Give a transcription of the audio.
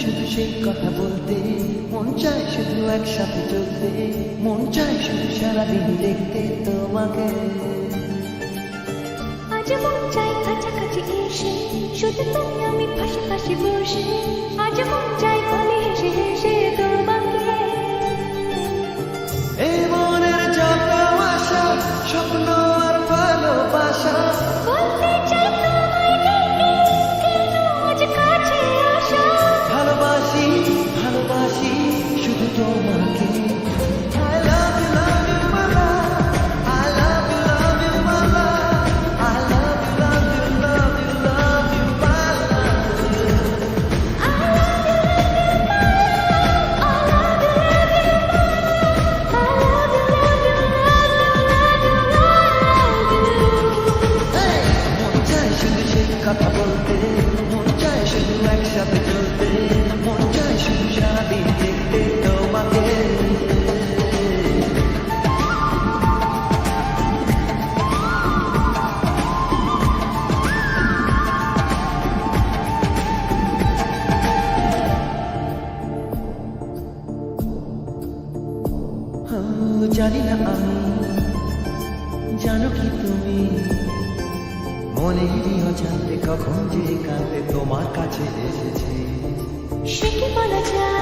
শুধু সেই কথা বলতে, মন চায় শুধু একসাথে চলতে, মন চায় শুধু সারাদিন দেখতে তোমাকে। আজ মন চাই কাছাকাছি এসে, শুধু তুমি আমি পাশাপাশি বসে, আজ মন চাই বলে হেসে হেসে তোমাকে। এই মনের যত আশা, স্বপ্ন আর ভালোবাসা, বলতে চাই তোমায় ডেকে, কেন আজ কাছে আসা। ভালোবাসি ভালোবাসি শুধু তোমাকে। I love you, my love. I love you, my love. I love you, my love. Hey! মন চায় শুধু সেই কথা বলতে, মন চায় শুধু একসাথে চলতে, মন চায় শুধু সারাদিন দেখতে তোমাকে। জানি না আমি, জানো কি তুমি, মনেরই অজান্তে কখন যে কাঁদতে তোমার কাছে এসেছি। সে কি বলা যায়